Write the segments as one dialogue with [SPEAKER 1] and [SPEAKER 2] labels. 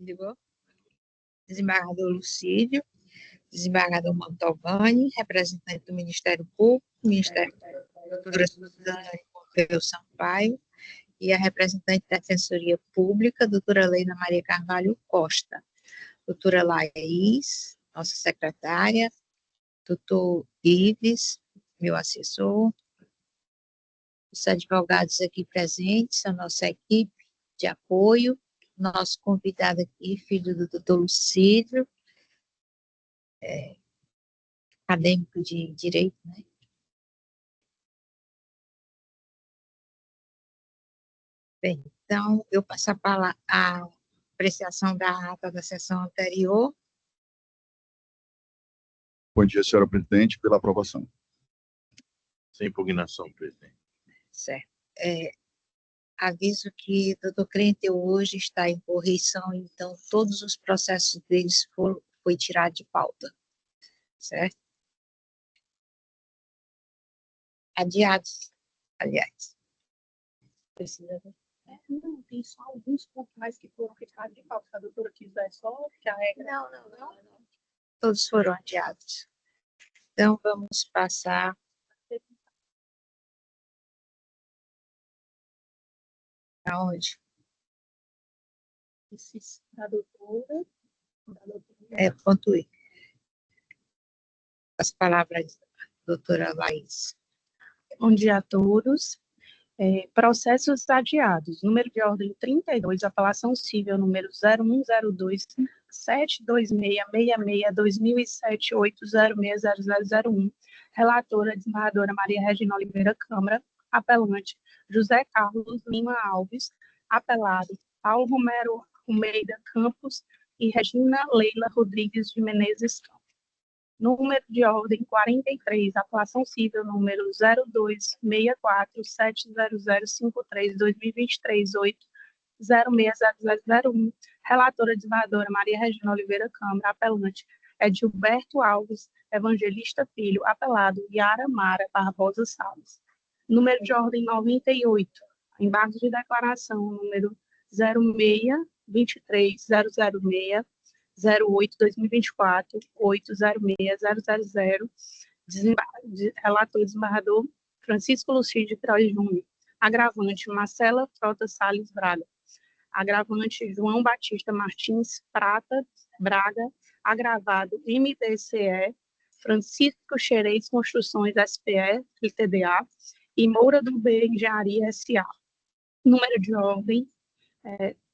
[SPEAKER 1] Ligou? Desembargador Lucídio, desembargador Mantovani, representante do Ministério Público, Ministério da doutora Suzana Pompeu Sampaio, e a representante da Defensoria Pública, doutora Leila Maria Carvalho Costa, doutora Laís, nossa secretária, doutor Ives, meu assessor, os advogados aqui presentes, a nossa equipe de apoio, nosso convidado aqui, filho do doutor Lucídio, acadêmico de Direito, né? Bem, então, eu passo a apreciação da ata da sessão anterior.
[SPEAKER 2] Bom dia, senhora presidente, pela aprovação.
[SPEAKER 3] Sem impugnação, presidente.
[SPEAKER 1] Certo. Aviso que o doutor Crenteu hoje está em correição, então todos os processos deles foi tirado de pauta, certo? Adiados, aliás.
[SPEAKER 4] Precisa, né? Não, tem só alguns pontos mais que foram retirados de pauta. Se a doutora quiser só que a regra...
[SPEAKER 1] Não. Todos foram adiados. Então, vamos passar... Aonde?
[SPEAKER 4] Da doutora...
[SPEAKER 1] Ponto I. As palavras da doutora Laís.
[SPEAKER 4] Bom dia a todos. Processos adiados. Número de ordem 32, apelação civil número 0102 72666-2007-8060001. Relatora, desembargadora Maria Regina Oliveira Câmara. Apelante, José Carlos Lima Alves. Apelado, Paulo Romero Almeida Campos e Regina Leila Rodrigues de Menezes Campos. Número de ordem 43, apelação civil número 0264-70053-2023-8-060001. Relatora desembargadora Maria Regina Oliveira Câmara. Apelante, Edilberto Alves Evangelista Filho. Apelado, Yara Mara Barbosa Salles. Número de ordem 98, embargos de declaração número 06-23006, 08-2024, 806-000, relator desembargador Francisco Lucídio Queiroz Júnior. Agravante, Marcela Frota Salles Braga. Agravante, João Batista Martins Prata Braga. Agravado, MDCE, Francisco Xerez Construções SPE, LTDA, e Moura do B Engenharia S.A. Número de ordem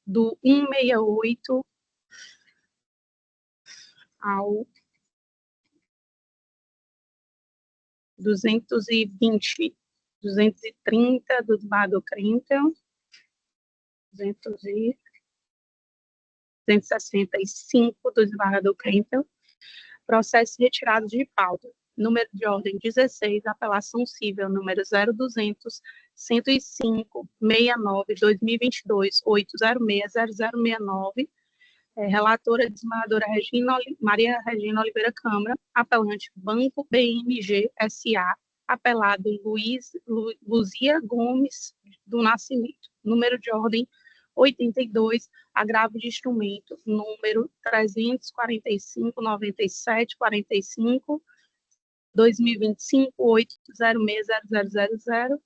[SPEAKER 4] do 168 ao 220, 230 do desembargador Crenteu, 265 do desembargador Crenteu. Processo retirado de pauta. Número de ordem 16, apelação civil número 02-105-69-2022, 806-0069. Relatora desembargadora Maria Regina Oliveira Câmara. Apelante, Banco BMG S.A. Apelado, Luzia Gomes do Nascimento. Número de ordem 82, agravo de instrumento, número 345-97-45, 2025, 8060000.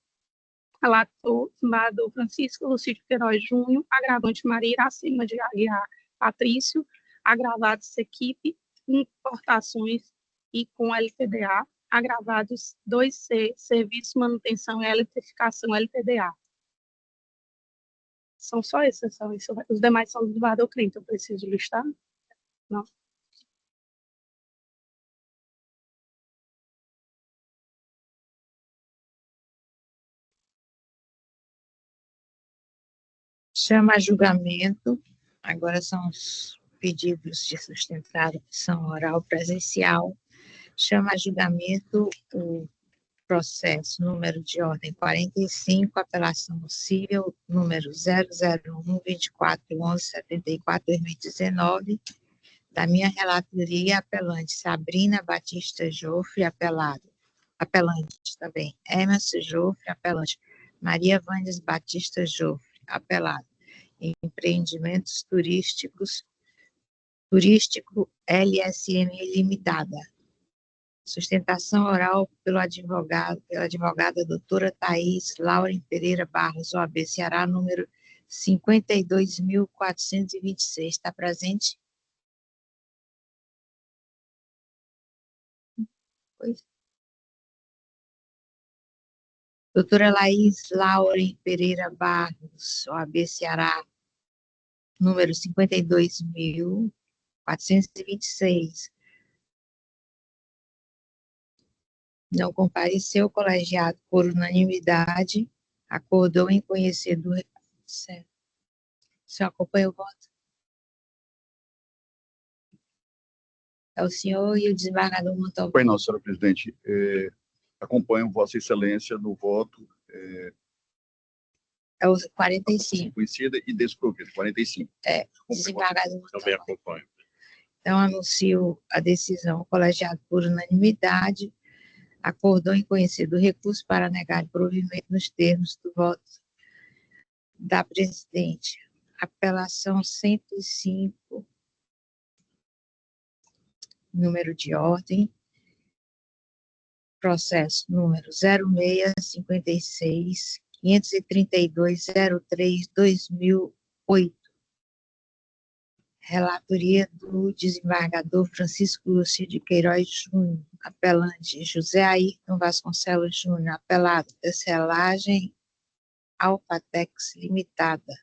[SPEAKER 4] Relator, desembargador Francisco Lucídio Queiroz Júnior. Agravante, Maria Iracema de Aguiar Patrício. Agravados, equipe, importações e com LTDA. Agravados 2C, serviço, manutenção e eletrificação LTDA. São só esses, os demais são do desembargador Crenteu, eu preciso listar? Não.
[SPEAKER 1] Chama a julgamento, agora são os pedidos de sustentação oral presencial. Chama a julgamento o processo número de ordem 45, apelação civil número 001-2411-74-2019, da minha relatoria, apelante Sabrina Batista Joffre, apelante também Emerson Joffre, apelante Maria Vânia Batista Joffre, apelado Empreendimentos Turístico LSM Limitada. Sustentação oral pela advogada doutora Thaís Lauren Pereira Barros, OAB Ceará, número 52.426. Está presente? Pois. Doutora Laís Lauren Pereira Barros, OAB Ceará, número 52.426. Não compareceu, o colegiado, por unanimidade, acordou em conhecer do... Certo. O senhor acompanha o voto? É o senhor e o desembargador Montalvão.
[SPEAKER 2] Pois não, senhora presidente. Acompanho Vossa Excelência no voto.
[SPEAKER 1] É o 45.
[SPEAKER 2] Conhecida e desprovido, 45.
[SPEAKER 1] Desembargador
[SPEAKER 3] Também
[SPEAKER 1] Montalvão.
[SPEAKER 3] acompanho.
[SPEAKER 1] Então, anuncio a decisão. O colegiado, por unanimidade, acordou em conhecer do recurso para negar provimento nos termos do voto da presidente. Apelação 105, número de ordem, processo número 0656 53203/2008. Relatoria do desembargador Francisco Lúcio de Queiroz Júnior, apelante José Ayrton Vasconcelos Júnior, apelado Tecelagem Alfatex Limitada.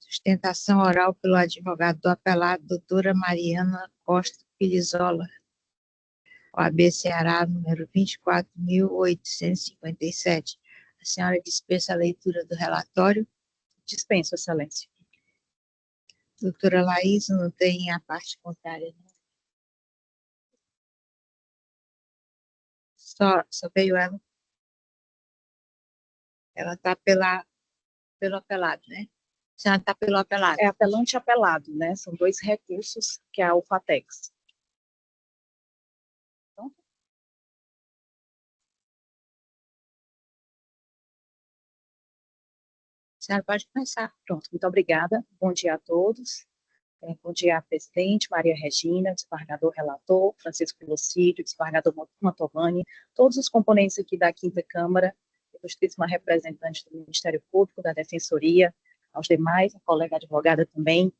[SPEAKER 1] Sustentação oral pelo advogado do apelado, doutora Mariana Costa Pilizola, OAB Ceará, número 24.857. A senhora dispensa a leitura do relatório?
[SPEAKER 5] Dispenso, excelência.
[SPEAKER 1] Doutora Laís, não tem a parte contrária, não? Só veio ela? Ela está pelo apelado, né? A senhora está pelo apelado.
[SPEAKER 5] É apelante e apelado, né? São dois recursos que é a Alfatex. Então,
[SPEAKER 1] A senhora pode começar.
[SPEAKER 5] pronto, muito obrigada. Bom dia a todos. Bom dia, presidente, Maria Regina, desembargador relator, Francisco Lucídio, desembargador Mantovani, todos os componentes aqui da Quinta Câmara, ilustríssima representante do Ministério Público, da Defensoria, aos demais, a colega advogada também.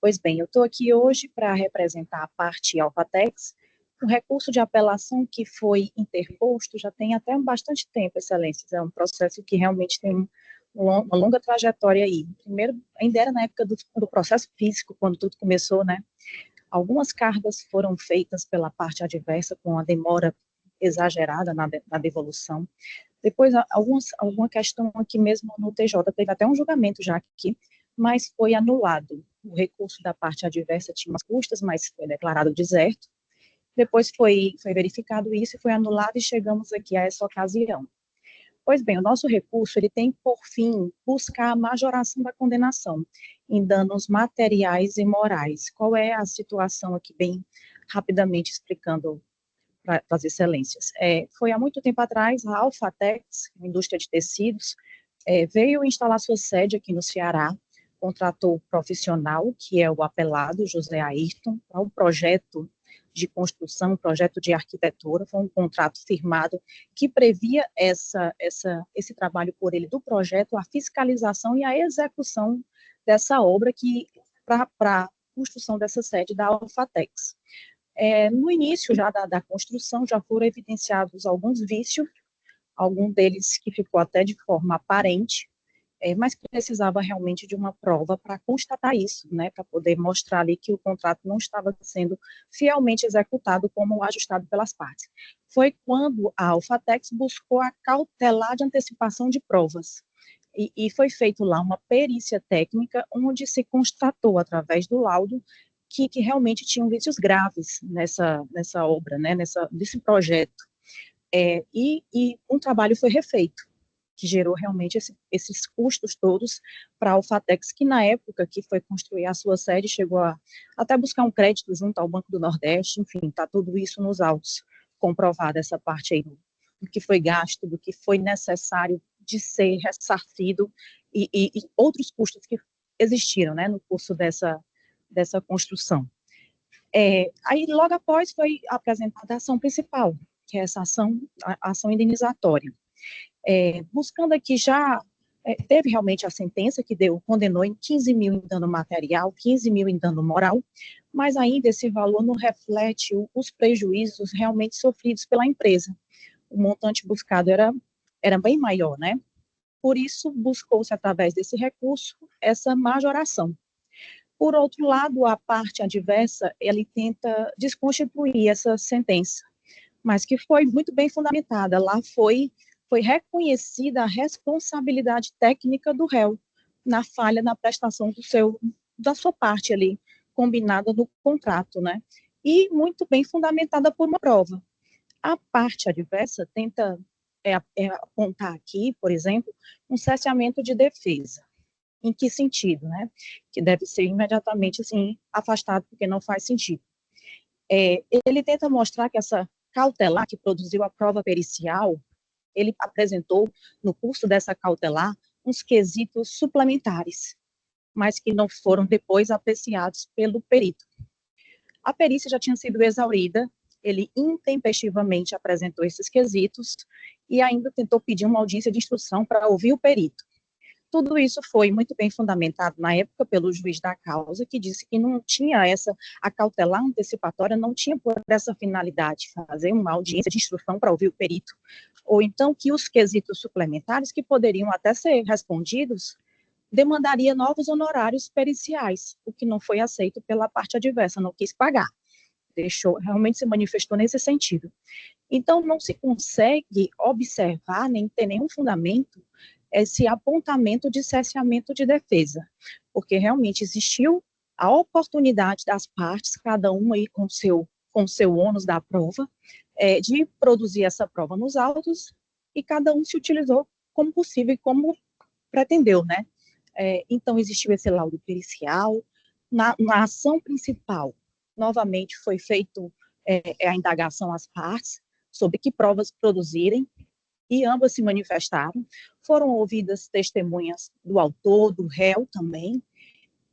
[SPEAKER 5] Pois bem, eu estou aqui hoje para representar a parte Alfatex, um recurso de apelação que foi interposto já tem até bastante tempo, excelências, é um processo que realmente tem uma longa trajetória aí. Primeiro, ainda era na época do processo físico, quando tudo começou, né? Algumas cargas foram feitas pela parte adversa com a demora exagerada na devolução. Depois, alguma questão aqui mesmo no TJ, teve até um julgamento já aqui, mas foi anulado. O recurso da parte adversa tinha umas custas, mas foi declarado deserto. Depois foi verificado isso e foi anulado e chegamos aqui a essa ocasião. Pois bem, o nosso recurso ele tem por fim buscar a majoração da condenação em danos materiais e morais. Qual é a situação aqui, bem rapidamente explicando para as excelências? Foi há muito tempo atrás, a Alfatex, a indústria de tecidos, veio instalar sua sede aqui no Ceará, contratou o profissional, que é o apelado José Ayrton, para um projeto de construção, um projeto de arquitetura, foi um contrato firmado que previa esse trabalho por ele do projeto, a fiscalização e a execução dessa obra para a construção dessa sede da Alfatex. No início já da construção já foram evidenciados alguns vícios, algum deles que ficou até de forma aparente, mas precisava realmente de uma prova para constatar isso, né, para poder mostrar ali que o contrato não estava sendo fielmente executado como ajustado pelas partes. Foi quando a Alfatex buscou a cautelar de antecipação de provas, e foi feito lá uma perícia técnica, onde se constatou, através do laudo, que realmente tinham vícios graves nessa obra, né, nesse projeto. E um trabalho foi refeito, que gerou realmente esses custos todos para a Alfatex, que na época que foi construir a sua sede, chegou a até buscar um crédito junto ao Banco do Nordeste, enfim, está tudo isso nos autos, comprovado essa parte aí, do que foi gasto, do que foi necessário de ser ressarcido, e outros custos que existiram, né, no curso dessa construção. Aí, logo após, foi apresentada a ação principal, que é essa a ação indenizatória. Buscando aqui teve realmente a sentença que condenou em 15 mil em dano material, 15 mil em dano moral, mas ainda esse valor não reflete os prejuízos realmente sofridos pela empresa. O montante buscado era bem maior, né? Por isso, buscou-se, através desse recurso, essa majoração. Por outro lado, a parte adversa, ele tenta desconstituir essa sentença, mas que foi muito bem fundamentada. Lá foi reconhecida a responsabilidade técnica do réu na falha na prestação da sua parte ali, combinada no contrato, né? E muito bem fundamentada por uma prova. A parte adversa tenta apontar aqui, por exemplo, um cesseamento de defesa. Em que sentido, né? Que deve ser imediatamente, assim, afastado, porque não faz sentido. Ele tenta mostrar que essa cautelar que produziu a prova pericial, ele apresentou, no curso dessa cautelar, uns quesitos suplementares, mas que não foram depois apreciados pelo perito. A perícia já tinha sido exaurida, ele intempestivamente apresentou esses quesitos e ainda tentou pedir uma audiência de instrução para ouvir o perito. Tudo isso foi muito bem fundamentado na época pelo juiz da causa, que disse que não tinha a cautelar antecipatória não tinha por essa finalidade fazer uma audiência de instrução para ouvir o perito, ou então que os quesitos suplementares, que poderiam até ser respondidos, demandaria novos honorários periciais, o que não foi aceito pela parte adversa, não quis pagar. Realmente se manifestou nesse sentido. Então, não se consegue observar, nem ter nenhum fundamento, esse apontamento de cesseamento de defesa, porque realmente existiu a oportunidade das partes, cada uma aí com seu ônus da prova, de produzir essa prova nos autos, e cada um se utilizou como possível e como pretendeu, né? Então, existiu esse laudo pericial. Na ação principal, novamente foi feito a indagação às partes sobre que provas produzirem, e ambas se manifestaram. Foram ouvidas testemunhas do autor, do réu também.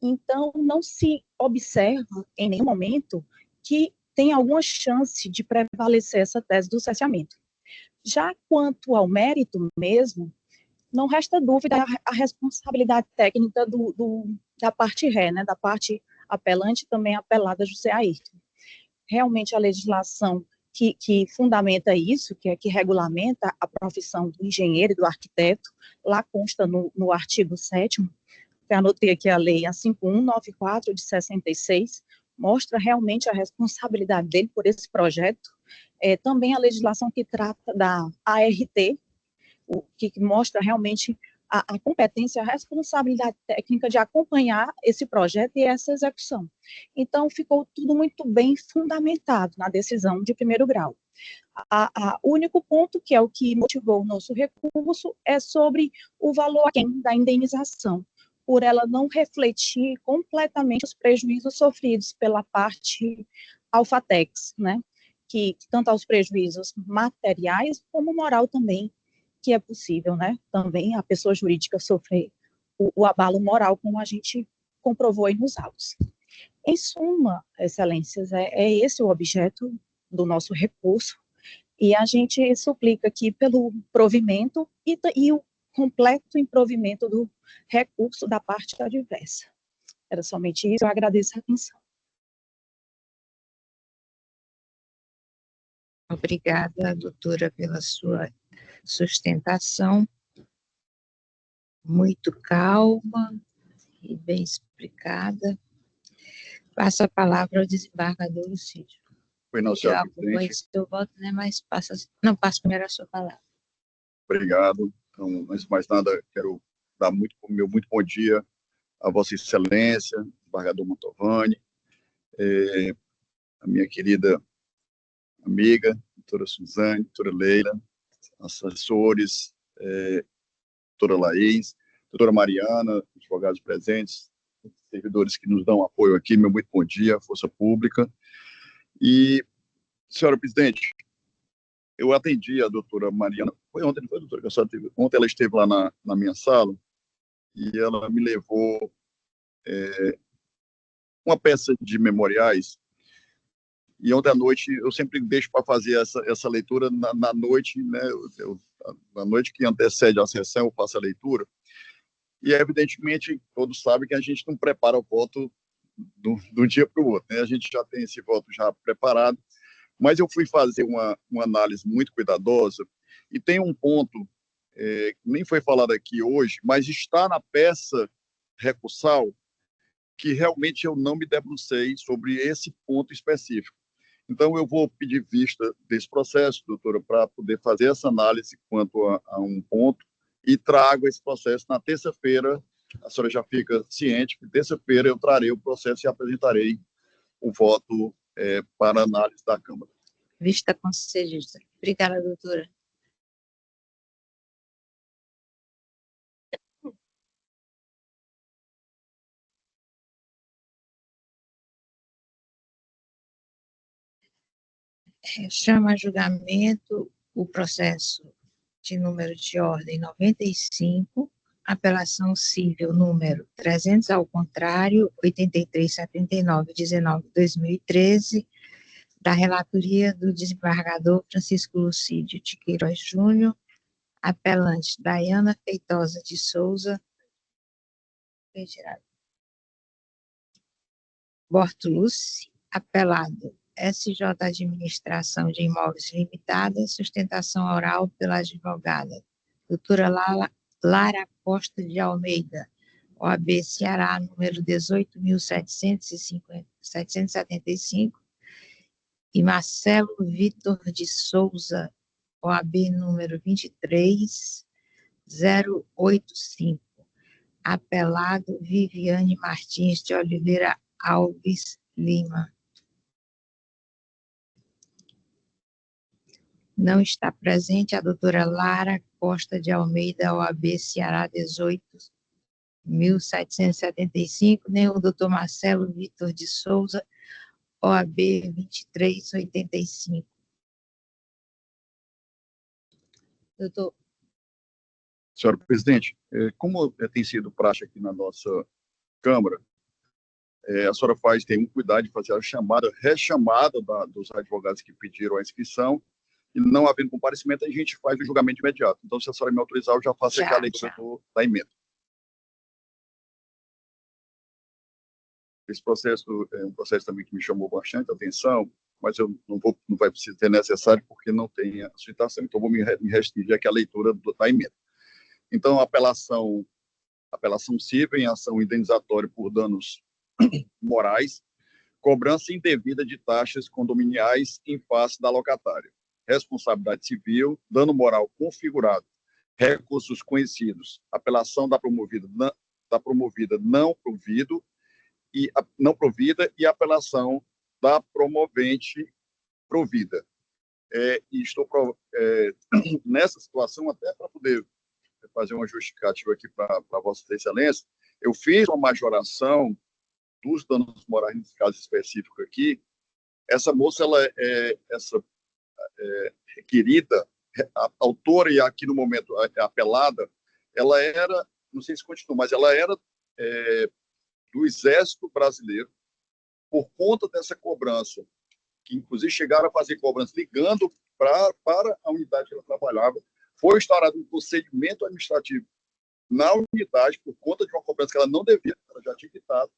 [SPEAKER 5] Então, não se observa em nenhum momento que tem alguma chance de prevalecer essa tese do cesseamento. Já quanto ao mérito mesmo, não resta dúvida a responsabilidade técnica da parte ré, né, da parte apelante, também apelada José Ayrton. Realmente a legislação que fundamenta isso, que regulamenta a profissão do engenheiro e do arquiteto, lá consta no artigo 7º, que anotei aqui a lei, a 5194 de 66, mostra realmente a responsabilidade dele por esse projeto. Também a legislação que trata da ART, que mostra realmente a competência, a responsabilidade técnica de acompanhar esse projeto e essa execução. Então, ficou tudo muito bem fundamentado na decisão de primeiro grau. O único ponto, que é o que motivou o nosso recurso, é sobre o valor aquém da indenização, por ela não refletir completamente os prejuízos sofridos pela parte Alfatex, né? Que tanto aos prejuízos materiais como moral também, que é possível, né, também a pessoa jurídica sofrer o abalo moral, como a gente comprovou aí nos autos. Em suma, excelências, é esse o objeto do nosso recurso, e a gente suplica aqui pelo provimento e o completo improvimento do recurso da parte adversa. Era somente isso, eu agradeço a atenção.
[SPEAKER 1] Obrigada, doutora, pela sua sustentação, muito calma e bem explicada. Passo a palavra ao desembargador Lucídio.
[SPEAKER 2] Foi não, senhor presidente.
[SPEAKER 1] Seu voto, né, mas passo primeiro a sua palavra.
[SPEAKER 2] Obrigado. Então, antes de mais nada, quero dar muito bom dia a Vossa Excelência, desembargador Mantovani, a minha querida amiga, doutora Suzane, doutora Leila, assessores, doutora Laís, doutora Mariana, advogados presentes, servidores que nos dão apoio aqui, meu muito bom dia, Força Pública. E, senhora presidente, eu atendi a doutora Mariana, foi ontem, não foi, doutora? Ontem ela esteve lá na minha sala e ela me levou uma peça de memoriais, e ontem à noite eu sempre deixo para fazer essa leitura na noite, né? Na noite que antecede a sessão, eu faço a leitura, e evidentemente todos sabem que a gente não prepara o voto do dia para o outro, né? A gente já tem esse voto já preparado, mas eu fui fazer uma análise muito cuidadosa, e tem um ponto, que nem foi falado aqui hoje, mas está na peça recursal, que realmente eu não me debrucei sobre esse ponto específico. Então, eu vou pedir vista desse processo, doutora, para poder fazer essa análise quanto a um ponto, e trago esse processo na terça-feira. A senhora já fica ciente que terça-feira eu trarei o processo e apresentarei o voto para análise da Câmara.
[SPEAKER 1] Vista concedida. Obrigada, doutora. Chama a julgamento o processo de número de ordem 95, apelação civil número 300 ao contrário, 8379/19/2013, da relatoria do desembargador Francisco Lucídio de Queiroz Júnior, apelante Daiana Feitosa de Souza, Bortolucci, apelado SJ Administração de Imóveis Limitada, sustentação oral pela advogada doutora Lara Costa de Almeida, OAB Ceará, número 18.775, e Marcelo Vitor de Souza, OAB número 23085, apelado Viviane Martins de Oliveira Alves Lima. Não está presente a doutora Lara Costa de Almeida, OAB Ceará 18.775, nem o doutor Marcelo Vitor de Souza, OAB 2385. Doutor.
[SPEAKER 2] Senhora presidente, como tem sido praxe aqui na nossa Câmara, a senhora tem um cuidado de fazer a rechamada dos advogados que pediram a inscrição, e não havendo comparecimento, a gente faz o julgamento imediato. Então, se a senhora me autorizar, eu já faço aqui a leitura da emenda. Esse processo é um processo também que me chamou bastante atenção, mas eu não vai ser necessário porque não tem a citação. Então, vou me restringir aqui a leitura da emenda. Então, apelação civil em ação indenizatória por danos morais, cobrança indevida de taxas condominiais em face da locatária, responsabilidade civil, dano moral configurado, recursos conhecidos, apelação da promovida não provida e apelação da promovente provida. E estou nessa situação, até para poder fazer uma justificativa aqui para Vossa Excelência, eu fiz uma majoração dos danos morais nesse caso específico aqui. Essa moça, ela requerida, a autora, e aqui no momento a apelada, ela era, não sei se continua, mas ela era do Exército Brasileiro. Por conta dessa cobrança, que inclusive chegaram a fazer cobrança ligando para a unidade que ela trabalhava, foi instaurado um procedimento administrativo na unidade por conta de uma cobrança que ela não devia, ela já tinha quitado.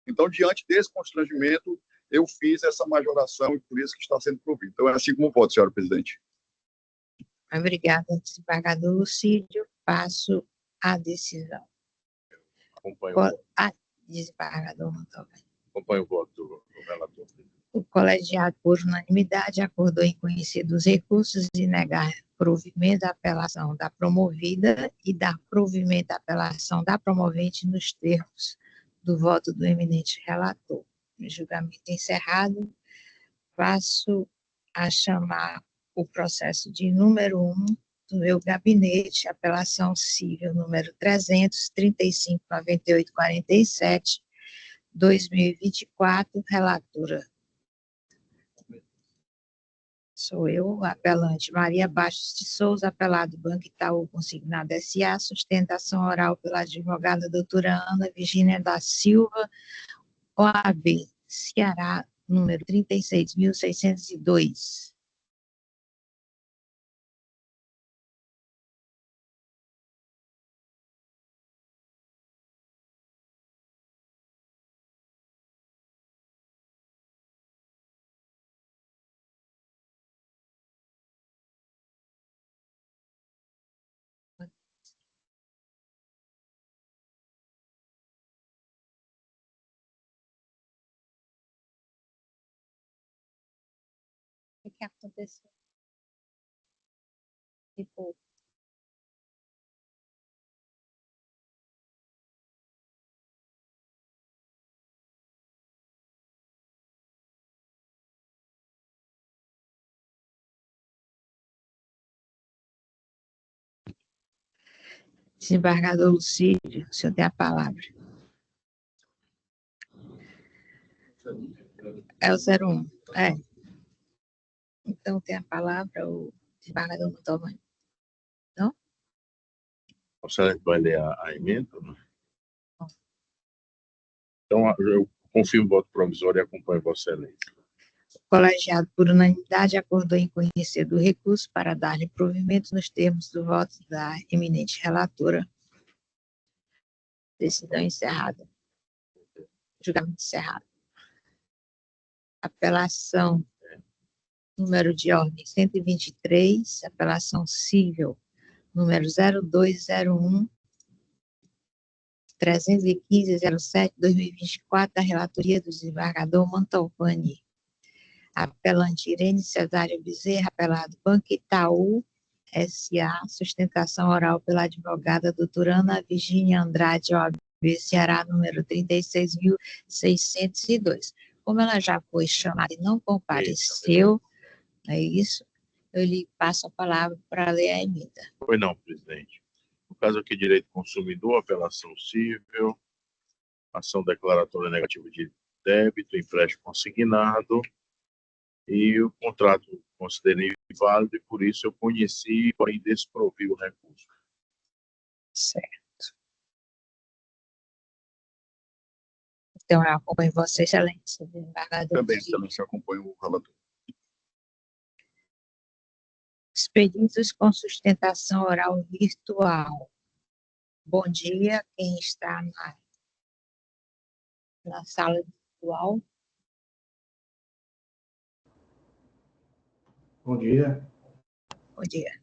[SPEAKER 2] Então, diante desse constrangimento, eu fiz essa majoração e por isso que está sendo provido. Então, é assim como voto, senhora presidente.
[SPEAKER 1] Obrigada, desembargador Lucídio. Passo a decisão.
[SPEAKER 3] Acompanho o voto.
[SPEAKER 1] Desembargador Mantovani.
[SPEAKER 3] Acompanho o voto do relator.
[SPEAKER 1] O colegiado, por unanimidade, acordou em conhecer dos recursos e negar provimento da apelação da promovida e dar provimento da apelação da promovente nos termos do voto do eminente relator. O julgamento encerrado, passo a chamar o processo de número 1 do meu gabinete, apelação civil número 335.9847, 2024, relatora Sou eu, apelante Maria Bastos de Souza, apelado Banco Itaú Consignado S.A., sustentação oral pela advogada doutora Ana Virgínia da Silva, OAB, Ceará, número 36.602. O que aconteceu? Tipo, desembargador Lucídio, o senhor tem a palavra. É o 01. É. Então tem a palavra o desembargador Mantovani. Não?
[SPEAKER 3] O excelente vai ler a emenda? Né? Então, eu confirmo o voto provisório e acompanho Vossa Excelência.
[SPEAKER 1] O colegiado, por unanimidade, acordou em conhecer do recurso para dar-lhe provimento nos termos do voto da eminente relatora. Decisão encerrada. Julgamento encerrado. Apelação, número de ordem 123, apelação civil, número 0201, 315-07-2024, da relatoria do desembargador Mantovani. Apelante Irene Cesário Bezerra, apelado Banco Itaú S.A., sustentação oral pela advogada doutora Ana Virgínia Andrade, OAB Ceará, número 36.602. Como ela já foi chamada e não compareceu, é isso, eu lhe passo a palavra para ler a emenda.
[SPEAKER 3] Pois não, presidente. No caso aqui, direito do consumidor, apelação civil, ação declaratória negativa de débito, empréstimo consignado, e o contrato considerei válido e por isso eu conheci, porém desprovi o recurso.
[SPEAKER 1] Certo. Então, eu acompanho Vossa Excelência, desembargador.
[SPEAKER 2] Também, Excelência, acompanho o relator.
[SPEAKER 1] Expedidos com sustentação oral virtual. Bom dia, quem está na sala virtual.
[SPEAKER 6] Bom dia.
[SPEAKER 1] Bom dia.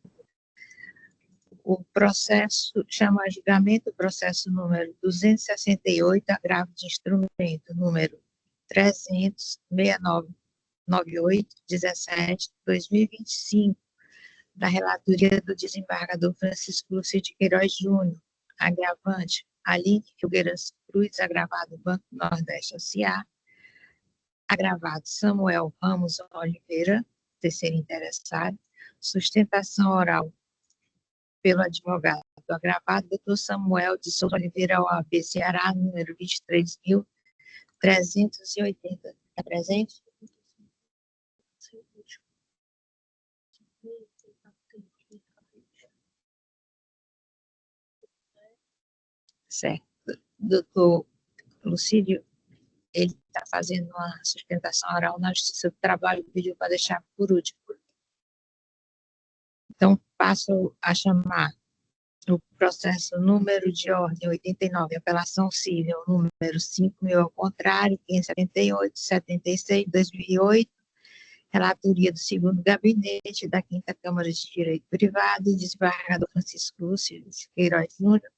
[SPEAKER 1] O processo chama a julgamento o processo número 268, agravo de instrumento número 300-6998-17-2025, da relatoria do desembargador Francisco Lúcio de Queiroz Júnior, agravante Aline Filgueiras Cruz, agravado Banco Nordeste S.A., agravado Samuel Ramos Oliveira, terceiro interessado, sustentação oral pelo advogado agravado, doutor Samuel de Souza Oliveira, OAB Ceará, número 23.380. Está presente? Certo. Doutor Lucídio, ele está fazendo uma sustentação oral na Justiça do Trabalho, pediu para deixar por último. Então, passo a chamar o processo número de ordem 89, apelação civil, número 5.000 ao contrário, 578, 76, 2008, relatoria do segundo gabinete da 5ª Câmara de Direito Privado, desembargador Francisco Lúcio de Queiroz Júnior,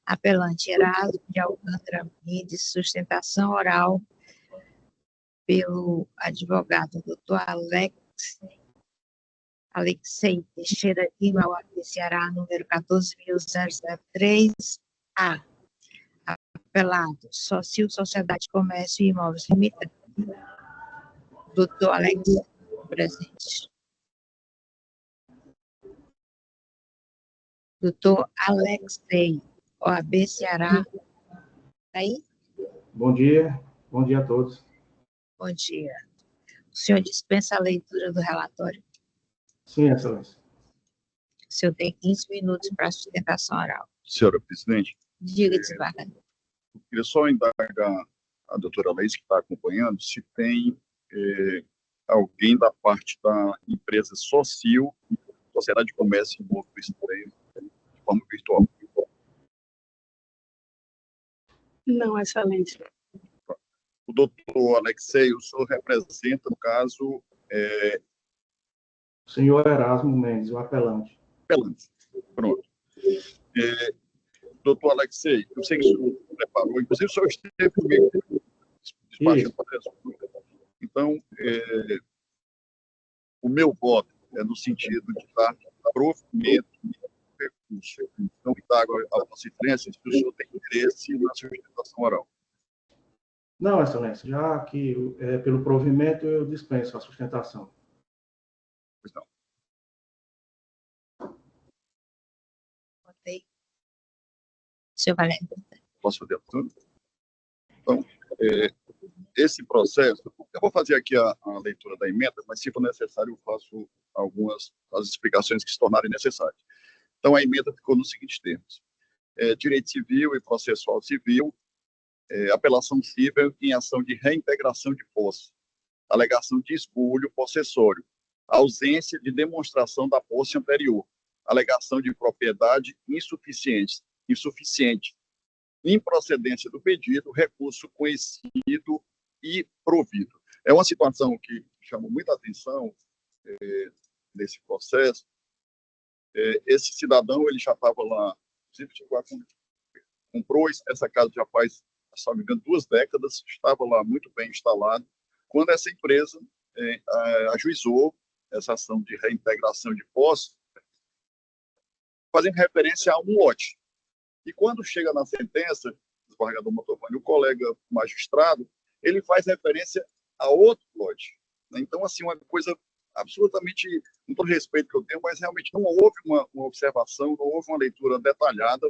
[SPEAKER 1] apelante Erasmo de Alcântara Mendes, sustentação oral pelo advogado doutor Alexei Teixeira Lima, OAB Ceará, número 14.003-A. Apelado, Socil Sociedade de Comércio e Imóveis Limitada. Doutor Alex, presente. Doutor Alexei, OAB Ceará. Está aí?
[SPEAKER 6] Bom dia a todos.
[SPEAKER 1] Bom dia. O senhor dispensa a leitura do relatório?
[SPEAKER 6] Sim, Excelência.
[SPEAKER 1] O senhor tem 15 minutos para sustentação oral.
[SPEAKER 2] Senhora presidente,
[SPEAKER 1] Diga, desembargador.
[SPEAKER 2] eu queria só indagar a doutora Laís, que está acompanhando, se tem alguém da parte da empresa Socil, Sociedade de Comércio e Novo Estranho, de forma virtual.
[SPEAKER 4] Não, Excelência.
[SPEAKER 2] O doutor Alexei, o senhor representa, no caso,
[SPEAKER 6] Senhor Erasmo Mendes, o apelante.
[SPEAKER 2] apelante. Pronto. Doutor Alexei, eu sei que o senhor preparou, inclusive o senhor esteve comigo despachando para essa. Então, o meu voto é no sentido de dar provimento ao recurso. Então, trago a Vossa Excelência se o senhor tem interesse na sustentação oral.
[SPEAKER 6] Não, Excelência, já que pelo provimento eu dispenso a sustentação.
[SPEAKER 2] Pois não.
[SPEAKER 1] Votei. Senhor Valério.
[SPEAKER 2] Posso fazer tudo? Então, esse processo, eu vou fazer aqui a leitura da emenda, mas se for necessário eu faço as explicações que se tornarem necessárias. Então, a emenda ficou nos seguintes termos. Direito civil e processual civil, apelação civil em ação de reintegração de posse, alegação de esbulho possessório, ausência de demonstração da posse anterior, alegação de propriedade insuficiente, improcedência do pedido, recurso conhecido e provido. É uma situação que chamou muita atenção nesse processo. Esse cidadão, ele já estava lá, comprou essa casa já faz, se não me engano, 2 décadas, estava lá muito bem instalado, quando essa empresa ajuizou essa ação de reintegração de posse, fazendo referência a um lote. E quando chega na sentença, o desembargador Mantovani, o colega magistrado, ele faz referência a outro lote. Então, assim, uma coisa absolutamente, com todo respeito que eu tenho, mas realmente não houve uma observação, não houve uma leitura detalhada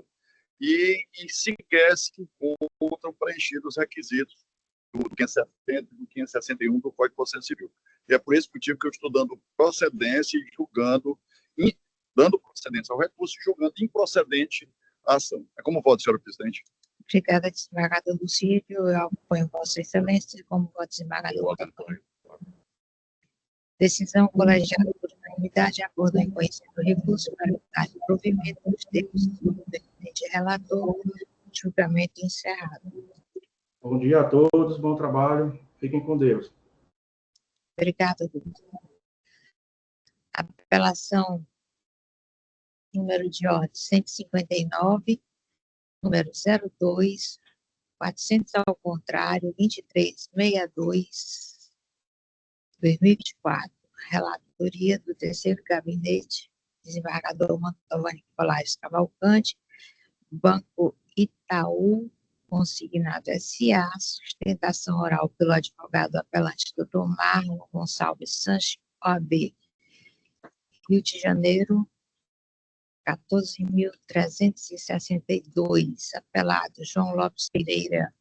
[SPEAKER 2] e sequer se encontram preenchidos os requisitos do 570 e do 561 do Código de Processo Civil. E é por esse motivo que eu estou dando procedência e julgando, dando procedência ao recurso e julgando improcedente a ação. É como voto, senhora presidente.
[SPEAKER 1] Obrigada, desembargador Lucídio. Eu apoio Vossa Excelência como voto desembargador. Decisão colegiada por unanimidade, de acordo com conhecimento do recurso, para dar provimento dos termos do competente relator, julgamento encerrado.
[SPEAKER 6] Bom dia a todos, bom trabalho, fiquem com Deus.
[SPEAKER 1] Obrigada, doutor. Apelação número de ordem 159, número 02, 400 ao contrário, 2362, 2024, relatoria do terceiro gabinete, desembargador Mantovani Colares Cavalcante, Banco Itaú, consignado S.A., sustentação oral pelo advogado apelante Dr. Marlon Gonçalves Sanches, OAB, Rio de Janeiro, 14.362, apelado João Lopes Pereira.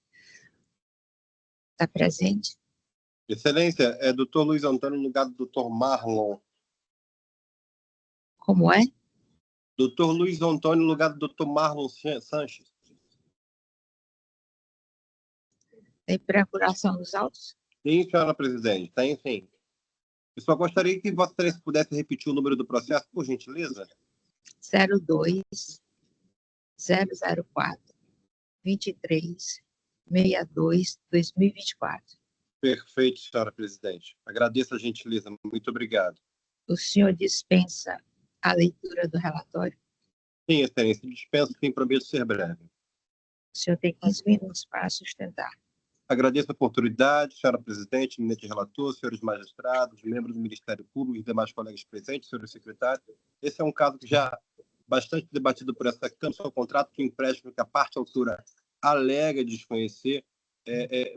[SPEAKER 1] Está presente?
[SPEAKER 7] Excelência, é Dr. Luiz Antônio no lugar do Dr. Marlon.
[SPEAKER 1] Como é?
[SPEAKER 7] Dr. Luiz Antônio no lugar do Dr. Marlon Sanches.
[SPEAKER 1] Tem procuração dos autos?
[SPEAKER 7] Sim, senhora presidente, tem sim. Eu só gostaria que Vossa Excelência pudesse repetir o número do processo, por gentileza.
[SPEAKER 1] 02 004 23 62 2024.
[SPEAKER 7] Perfeito, senhora presidente. Agradeço a gentileza. Muito obrigado.
[SPEAKER 1] O senhor dispensa a leitura do relatório?
[SPEAKER 7] Sim, excelência. Dispenso, sim, prometo ser breve.
[SPEAKER 1] O senhor tem 15 minutos para sustentar.
[SPEAKER 7] Agradeço a oportunidade, senhora presidente, eminente relator, senhores magistrados, membros do Ministério Público e demais colegas presentes, senhor secretário. Esse é um caso que já bastante debatido por essa Câmara, o contrato de empréstimo que a parte autora alega desconhecer,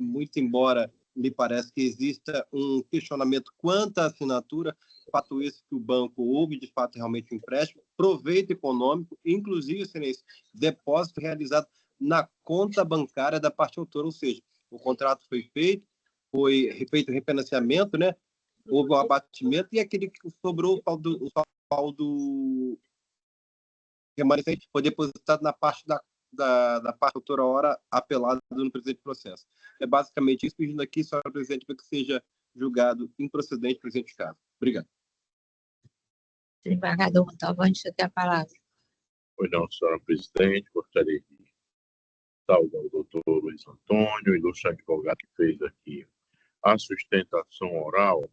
[SPEAKER 7] muito embora me parece que exista um questionamento quanto à assinatura, fato esse que o banco houve de fato realmente um empréstimo, proveito econômico, inclusive, excelência, depósito realizado na conta bancária da parte autora, ou seja, o contrato foi feito refinanciamento, né, houve um abatimento e aquele que sobrou, o saldo remanescente foi depositado na parte da parte doutora hora apelada no presente processo. É basicamente isso, pedindo aqui, senhora presidente, para que seja julgado improcedente o presente caso. Obrigado.
[SPEAKER 1] Desembargador Montalvani, você tem a palavra.
[SPEAKER 3] Pois não, senhora presidente, gostaria de saudar o doutor Luiz Antônio, ilustre advogado que fez aqui a sustentação oral.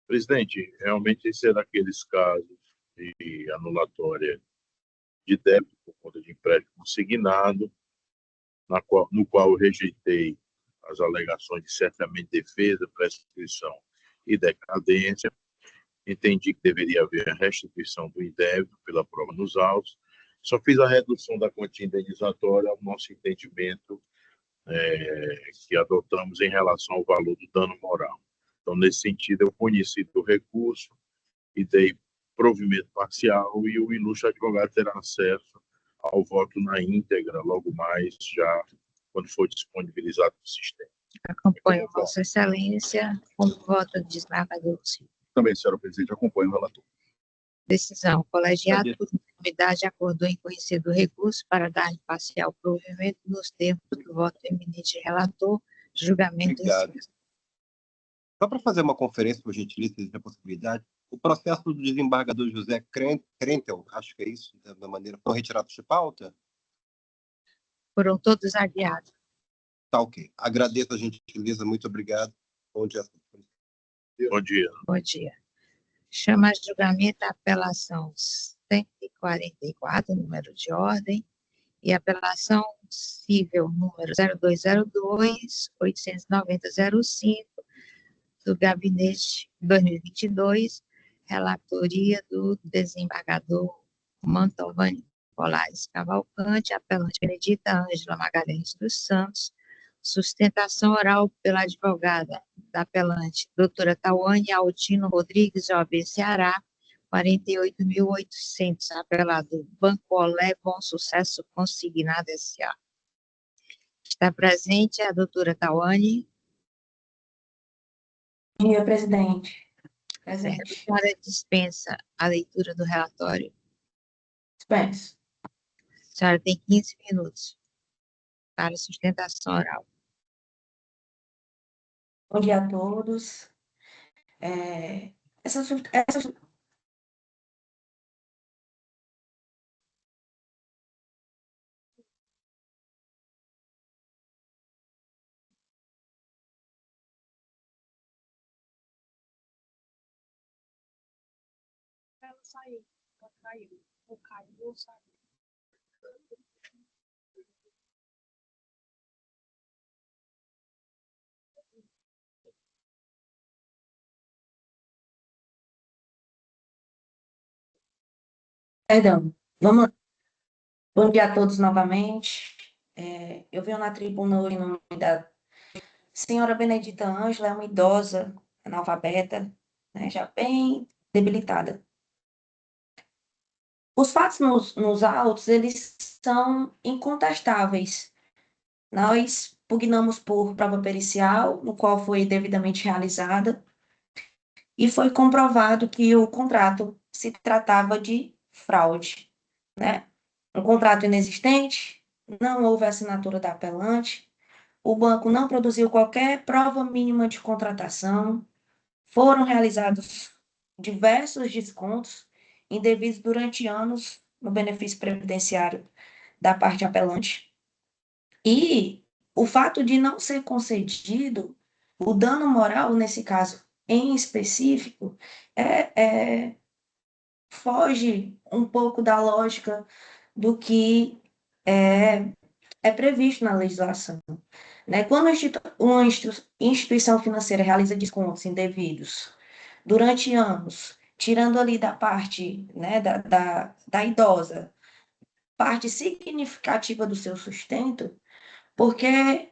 [SPEAKER 3] Presidente, realmente esse é daqueles casos de anulatória de débito por conta de empréstimo consignado, no qual eu rejeitei as alegações de certamente defesa, prescrição e decadência. Entendi que deveria haver a restituição do indébito pela prova nos autos. Só fiz a redução da quantia indenizatória ao nosso entendimento que adotamos em relação ao valor do dano moral. Então, nesse sentido, eu conheci do recurso e dei provimento parcial e o ilustre advogado terá acesso ao voto na íntegra, logo mais, já quando for disponibilizado no sistema.
[SPEAKER 1] Acompanho Vossa Excelência como voto do desembargador Silva.
[SPEAKER 2] Também, senhora presidente, acompanho o relator.
[SPEAKER 1] Decisão. O colegiado, por unanimidade, acordou em conhecer do recurso para dar imparcial provimento nos termos do voto eminente relator, julgamento em
[SPEAKER 7] Obrigado.
[SPEAKER 1] cima.
[SPEAKER 7] Só para fazer uma conferência, por gentileza, se existe a possibilidade, o processo do desembargador José Krentel, acho que é isso, da maneira, foram retirados de pauta?
[SPEAKER 1] Foram todos adiados.
[SPEAKER 7] Tá ok. Agradeço a gentileza, muito obrigado. Bom dia.
[SPEAKER 3] Bom dia.
[SPEAKER 1] Bom dia. Chama a julgamento a apelação 144, número de ordem, e a apelação cível número 0202-890-05, do gabinete 2022, relatoria do desembargador Mantovani Polares Cavalcante, apelante Benedita Ângela Magalhães dos Santos, sustentação oral pela advogada da apelante, doutora Tauane Altino Rodrigues, OAB Ceará, 48.800, apelado Bancolé Bom Sucesso Consignado S.A. Está presente a doutora Tauane.
[SPEAKER 8] Bom dia, presidente.
[SPEAKER 1] A
[SPEAKER 8] Presente.
[SPEAKER 1] senhora dispensa a leitura do relatório.
[SPEAKER 8] Dispenso.
[SPEAKER 1] A senhora tem 15 minutos para sustentação oral.
[SPEAKER 8] Bom dia a todos. Essa
[SPEAKER 4] Ela saiu. Ela caiu. O caiu, saiu.
[SPEAKER 8] Perdão. Vamos. Bom dia a todos novamente. Eu venho na tribuna hoje em nome da senhora Benedita Ângela, é uma idosa analfabeta, né, já bem debilitada. Os fatos nos autos, eles são incontestáveis. Nós pugnamos por prova pericial, no qual foi devidamente realizada, e foi comprovado que o contrato se tratava de fraude, né? Um contrato inexistente, não houve assinatura da apelante, o banco não produziu qualquer prova mínima de contratação, foram realizados diversos descontos indevidos durante anos no benefício previdenciário da parte apelante. E o fato de não ser concedido, o dano moral, nesse caso em específico, foge um pouco da lógica do que é previsto na legislação. Né? Quando uma instituição financeira realiza descontos indevidos durante anos, tirando ali da parte, né, da idosa, parte significativa do seu sustento, porque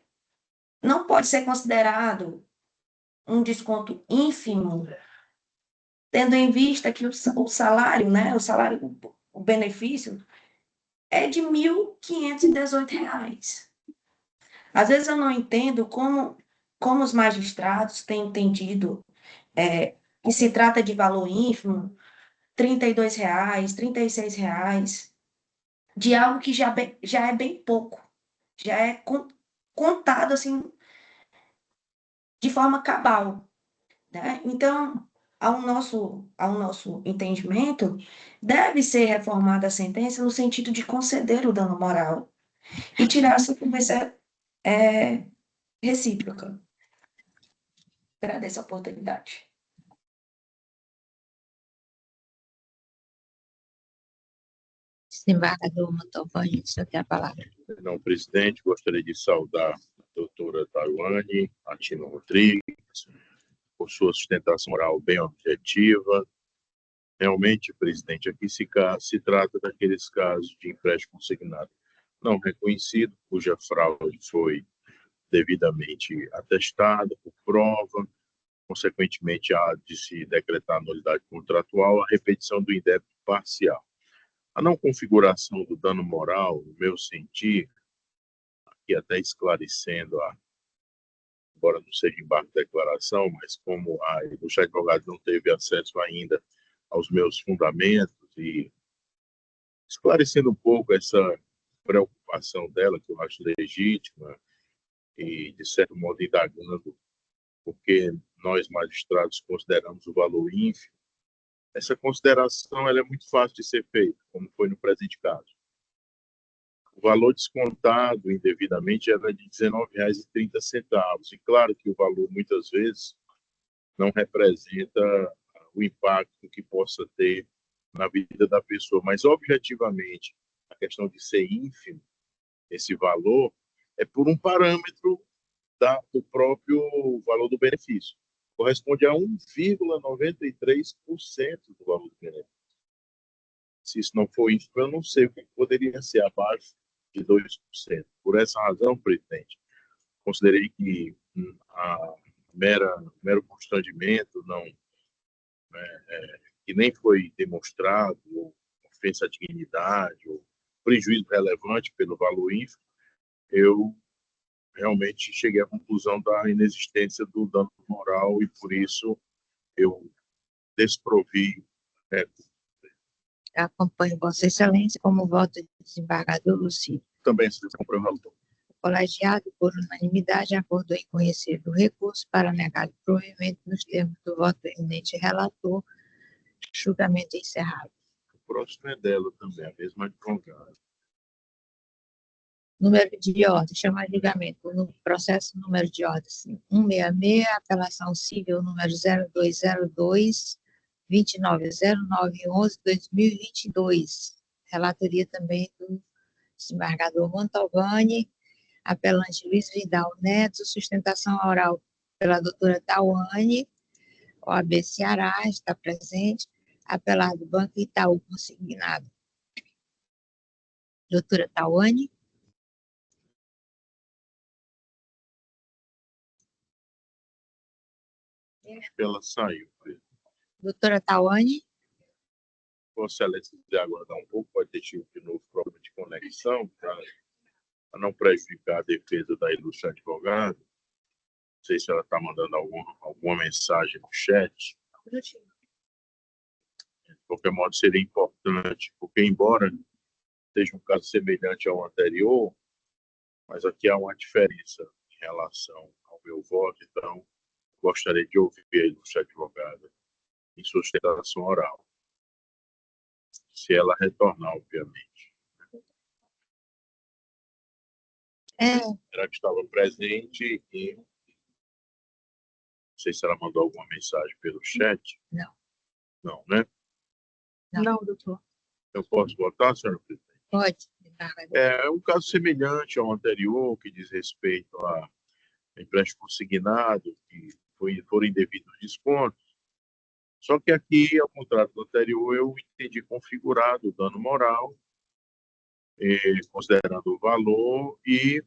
[SPEAKER 8] não pode ser considerado um desconto ínfimo, tendo em vista que o salário, né, o benefício é de R$ 1.518. Às vezes eu não entendo como os magistrados têm entendido que se trata de valor ínfimo, R$ 32, R$ 36, de algo que já é bem pouco, já é contado assim de forma cabal, né? Então, ao nosso entendimento, deve ser reformada a sentença no sentido de conceder o dano moral e tirar essa conversa recíproca. Agradeço a oportunidade.
[SPEAKER 1] Desembargador Mantovani, o senhor tem a palavra.
[SPEAKER 3] Não, presidente, gostaria de saudar a doutora Taiwane Atino Rodrigues por sua sustentação oral bem objetiva. Realmente, presidente, aqui se trata daqueles casos de empréstimo consignado não reconhecido, cuja fraude foi devidamente atestada por prova, consequentemente, há de se decretar nulidade contratual, a repetição do indébito parcial. A não configuração do dano moral, no meu sentir, aqui até esclarecendo, embora não seja embargo de declaração, mas como a ilustre advogado não teve acesso ainda aos meus fundamentos e esclarecendo um pouco essa preocupação dela, que eu acho legítima, e, de certo modo, indagando porque nós, magistrados, consideramos o valor ínfimo, essa consideração ela é muito fácil de ser feita, como foi no presente caso. O valor descontado indevidamente era de R$ 19,30. E claro que o valor, muitas vezes, não representa o impacto que possa ter na vida da pessoa. Mas, objetivamente, a questão de ser ínfimo, esse valor, é por um parâmetro do próprio valor do benefício. Corresponde a 1,93% do valor do benefício. Se isso não for ínfimo, eu não sei o que poderia ser abaixo de 2%. Por essa razão, presidente, considerei que mero constrangimento, que nem foi demonstrado, ou ofensa à dignidade, ou prejuízo relevante pelo valor ínfimo, eu realmente cheguei à conclusão da inexistência do dano moral e, por isso, eu desprovi.
[SPEAKER 1] Acompanho Vossa Excelência como voto de desembargador Lucídio.
[SPEAKER 2] Também se acompanha o relator.
[SPEAKER 1] O colegiado, por unanimidade, acordou em conhecer do recurso para negar o provimento nos termos do voto do eminente relator. Julgamento encerrado.
[SPEAKER 3] O próximo é dela também, a mesma advogada.
[SPEAKER 1] Número de ordem, chama de julgamento no processo número de ordem 166, apelação civil número 0202, 290911-2022. Relatoria também do desembargador Mantovani, apelante Luiz Vidal Neto, sustentação oral pela doutora Taiwane, OAB Ceará, está presente, apelado Banco Itaú consignado. Doutora Taiwane.
[SPEAKER 3] Acho que ela saiu.
[SPEAKER 1] Doutora Taiwane.
[SPEAKER 3] Vossa Excelência, se quiser aguardar um pouco, pode ter tido de novo problema de conexão, para não prejudicar a defesa da ilustre advogada. Não sei se ela está mandando alguma mensagem no chat. De qualquer modo, seria importante, porque, embora seja um caso semelhante ao anterior, mas aqui há uma diferença em relação ao meu voto, então gostaria de ouvir a ilustre advogada em sustentação oral, se ela retornar, obviamente. Ela que estava presente e não sei se ela mandou alguma mensagem pelo chat.
[SPEAKER 1] Não.
[SPEAKER 3] Não, né?
[SPEAKER 4] Não, doutor.
[SPEAKER 3] Eu posso votar, senhora presidente?
[SPEAKER 1] Pode.
[SPEAKER 3] É um caso semelhante ao anterior, que diz respeito a empréstimo consignado, que foram indevidos descontos. Só que aqui, ao contrário do anterior, eu entendi configurado o dano moral, considerando o valor, e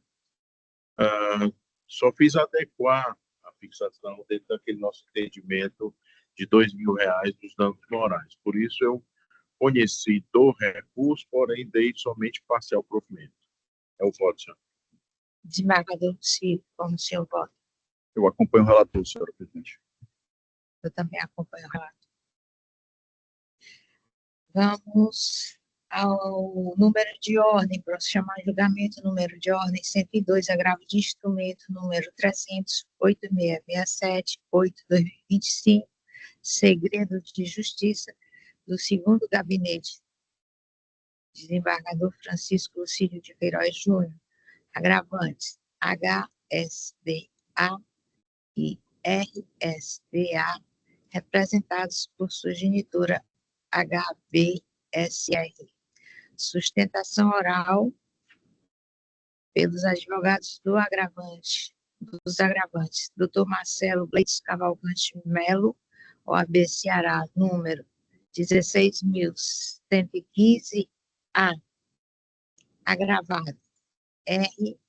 [SPEAKER 3] só fiz adequar a fixação dentro daquele nosso entendimento de R$ 2.000 dos danos morais. Por isso, eu conheci do recurso, porém dei somente parcial provimento. É o voto, senhor.
[SPEAKER 1] Desembargador Lucídio, como o senhor vota?
[SPEAKER 2] Eu acompanho o relator, senhora presidente.
[SPEAKER 1] Eu também acompanho o relato. Vamos ao número de ordem, para chamar em julgamento, número de ordem 102, agravo de instrumento, número 300, 8667, 8-2025, segredo de justiça do segundo gabinete, desembargador Francisco Lucídio de Queiroz Júnior, agravantes HSDA e RSDA, representados por sua genitora HBSR. Sustentação oral pelos advogados dos agravantes, Dr. Marcelo Gleides Cavalcante Melo, OAB Ceará, número 16.115-A, agravado, RFDAF.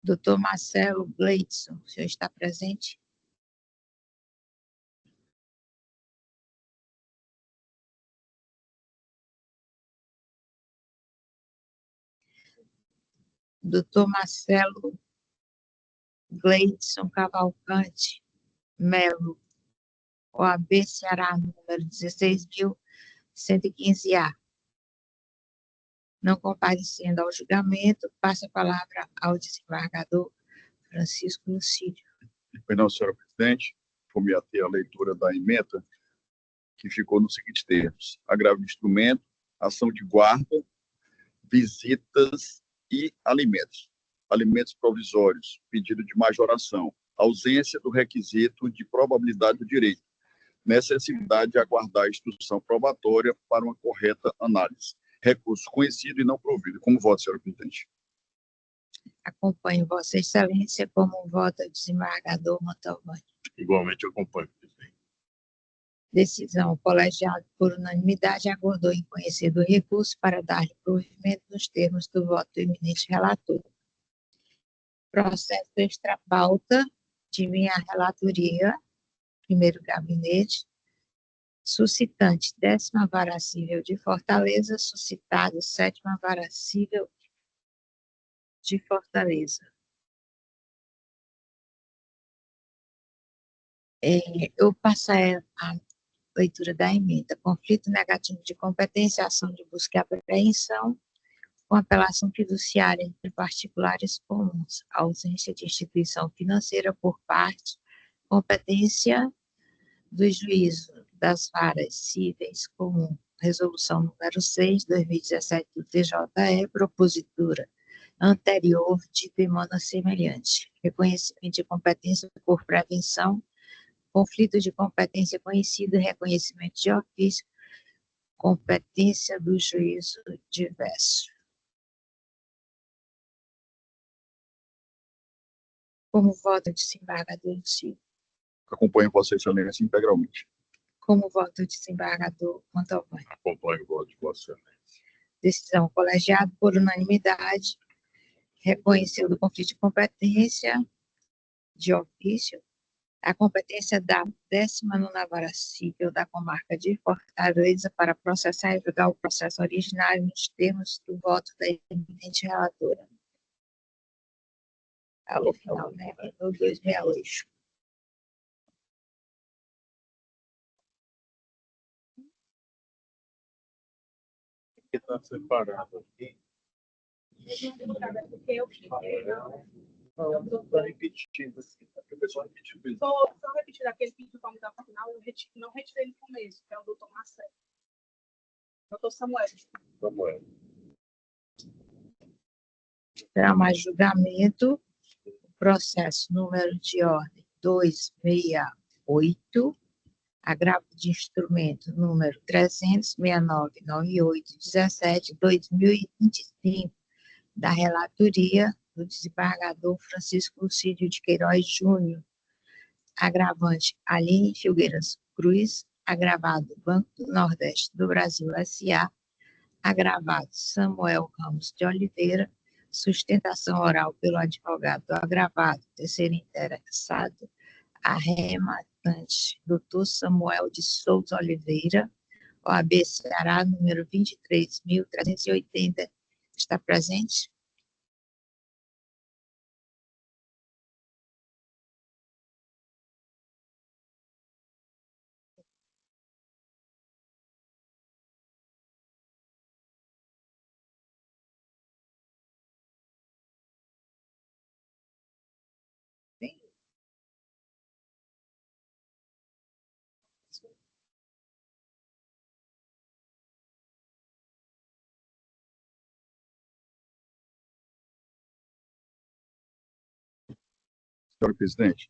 [SPEAKER 1] Dr. Marcelo Gleidson, o senhor está presente? Dr. Marcelo Gleidson Cavalcante Melo, OAB Ceará, número 16.115-A. Não comparecendo ao julgamento, passa a palavra ao desembargador Francisco Lucídio.
[SPEAKER 2] Pois não, senhora presidente, vou me ater à leitura da emenda, que ficou nos seguintes termos: agravo de instrumento, ação de guarda, visitas e alimentos. Alimentos provisórios, pedido de majoração, ausência do requisito de probabilidade do direito, necessidade de aguardar a instrução probatória para uma correta análise. Recurso conhecido e não provido. Como voto, senhora presidente?
[SPEAKER 1] Acompanho Vossa Excelência, como vota o desembargador Mantovani.
[SPEAKER 3] Igualmente acompanho, presidente.
[SPEAKER 1] Decisão: o colegiado, por unanimidade, acordou em conhecer do recurso para dar-lhe provimento nos termos do voto do eminente relator. Processo extra-pauta de minha relatoria, primeiro gabinete, suscitante 10ª Vara Civil de Fortaleza, suscitado 7ª Vara Civil de Fortaleza. Eu passo a leitura da emenda. Conflito negativo de competência, ação de busca e apreensão, com apelação fiduciária entre particulares comuns, ausência de instituição financeira por parte, competência do juízo das varas cíveis comum, resolução número 6, 2017 do TJE, propositura anterior de demanda semelhante, reconhecimento de competência por prevenção, conflito de competência conhecido, reconhecimento de ofício, competência do juízo diverso. Como vota o desembargador Lucídio?
[SPEAKER 2] Acompanho Vossa Excelência integralmente.
[SPEAKER 1] Como vota o desembargador Mantovani?
[SPEAKER 3] Acompanho o voto de Vossa Excelência.
[SPEAKER 1] Decisão: colegiado, por unanimidade, reconheceu do conflito de competência de ofício a competência da 19ª Vara Civil da Comarca de Fortaleza para processar e julgar o processo originário nos termos do voto da eminente relatora. Ao final, né? No 268.
[SPEAKER 3] Que está separado aqui. Não, está repetindo assim. A pessoa repetiu isso.
[SPEAKER 4] Só repetir aquele pedido para mudar para o final, eu não retirei no começo, que é o doutor Marcelo. Doutor Samuel.
[SPEAKER 3] Samuel.
[SPEAKER 1] Para mais julgamento, processo número de ordem 268, agravo de instrumento número 300-6998-17-2025, da relatoria do desembargador Francisco Lucídio de Queiroz Júnior, agravante Aline Filgueiras Cruz, agravado Banco do Nordeste do Brasil S.A., agravado Samuel Ramos de Oliveira, sustentação oral pelo advogado do agravado, terceiro interessado, arrematante, Dr. Samuel de Souza Oliveira, OAB Ceará, número 23.380, está presente?
[SPEAKER 2] Senhor presidente,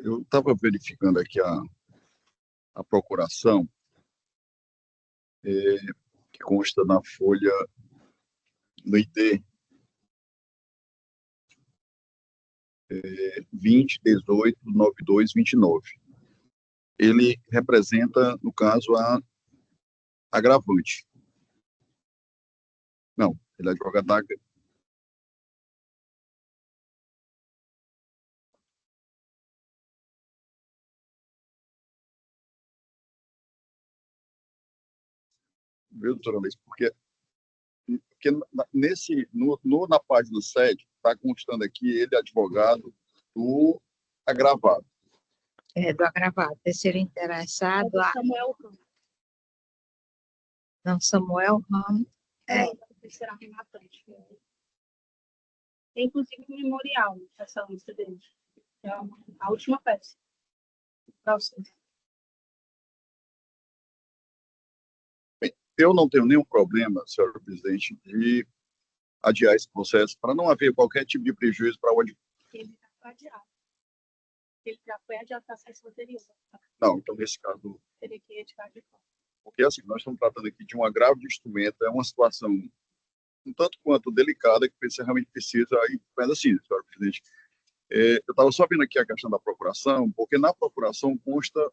[SPEAKER 2] eu estava verificando aqui a procuração, que consta na folha do ID 2018-9229. Ele representa, no caso, a agravante. Não, ele é advogado da... Viu, doutora Alice? Porque na página 7, está constando aqui ele advogado do agravado.
[SPEAKER 1] Do agravado. Terceiro interessado,
[SPEAKER 4] Samuel Ramos.
[SPEAKER 1] não, Samuel Ramos.
[SPEAKER 4] Terceira rematante. Tem, inclusive, um memorial essa lista dele. É a última peça. Para você.
[SPEAKER 2] Eu não tenho nenhum problema, senhor presidente, de adiar esse processo para não haver qualquer tipo de prejuízo para o advogado.
[SPEAKER 4] Ele já foi adiado. Ele já foi adiado para a sessão anterior.
[SPEAKER 2] Não, então, nesse caso...
[SPEAKER 4] Teria que retirar de volta.
[SPEAKER 2] Porque, assim, nós estamos tratando aqui de um agravo de instrumento, é uma situação um tanto quanto delicada, que você realmente precisa... Mas, assim, senhor presidente, eu estava só vendo aqui a questão da procuração, porque na procuração consta